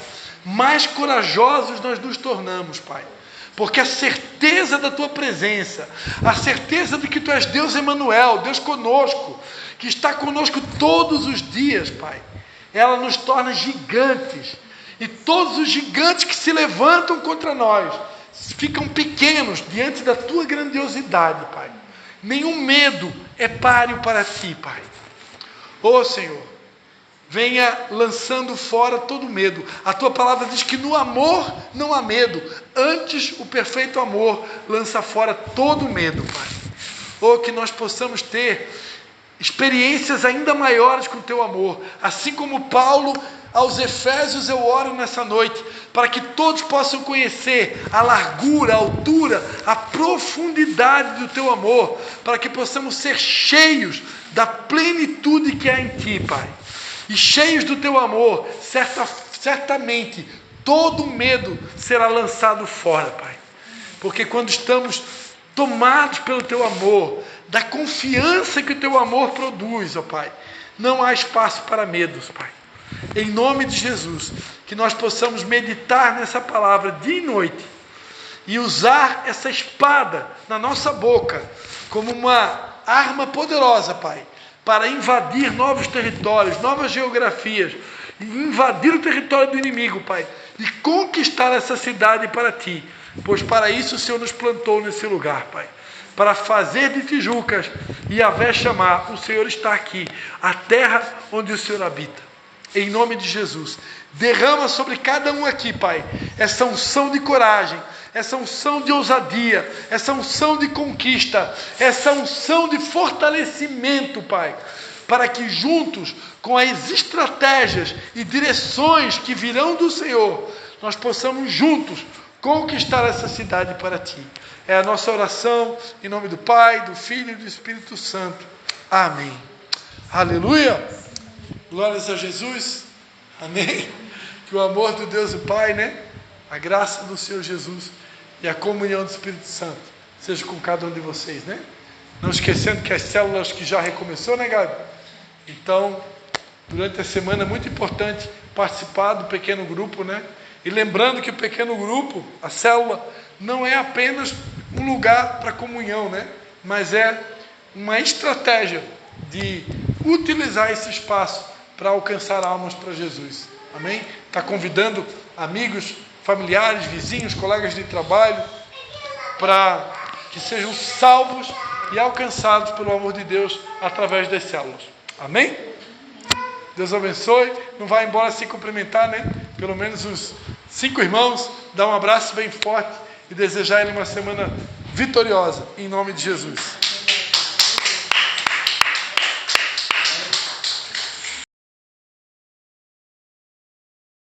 mais corajosos nós nos tornamos, Pai. Porque a certeza da Tua presença, a certeza de que Tu és Deus Emanuel, Deus conosco, que está conosco todos os dias, Pai, ela nos torna gigantes. E todos os gigantes que se levantam contra nós ficam pequenos diante da Tua grandiosidade, Pai. Nenhum medo é páreo para Ti, Pai. Ó Senhor, venha lançando fora todo medo. A tua palavra diz que no amor não há medo, antes o perfeito amor lança fora todo medo, Pai. Ou que nós possamos ter experiências ainda maiores com o teu amor, assim como Paulo aos Efésios. Eu oro nessa noite para que todos possam conhecer a largura, a altura, a profundidade do teu amor, para que possamos ser cheios da plenitude que há em ti, Pai, e cheios do teu amor. Certamente todo medo será lançado fora, Pai, porque quando estamos tomados pelo teu amor, da confiança que o teu amor produz, ó Pai, não há espaço para medos, Pai. Em nome de Jesus, que nós possamos meditar nessa palavra dia e noite, e usar essa espada na nossa boca, como uma arma poderosa, Pai, para invadir novos territórios, novas geografias, e invadir o território do inimigo, Pai, e conquistar essa cidade para Ti, pois para isso o Senhor nos plantou nesse lugar, Pai, para fazer de Tijucas e Yahvé chamar, o Senhor está aqui, a terra onde o Senhor habita. Em nome de Jesus, derrama sobre cada um aqui, Pai, essa unção de coragem, essa unção de ousadia, essa unção de conquista, essa unção de fortalecimento, Pai, para que juntos, com as estratégias e direções que virão do Senhor, nós possamos juntos conquistar essa cidade para Ti. É a nossa oração, em nome do Pai, do Filho e do Espírito Santo. Amém. Aleluia. Glórias a Jesus. Amém. Que o amor do Deus e Pai, a graça do Senhor Jesus e a comunhão do Espírito Santo seja com cada um de vocês, Não esquecendo que as células que já recomeçou, Gabi? Então, durante a semana é muito importante participar do pequeno grupo, E lembrando que o pequeno grupo, a célula, não é apenas um lugar para comunhão, Mas é uma estratégia de utilizar esse espaço para alcançar almas para Jesus. Amém? Está convidando amigos, familiares, vizinhos, colegas de trabalho, para que sejam salvos e alcançados pelo amor de Deus através das células. Amém? Deus abençoe. Não vai embora sem cumprimentar, Pelo menos os 5 irmãos, dar um abraço bem forte e desejar ele uma semana vitoriosa, em nome de Jesus.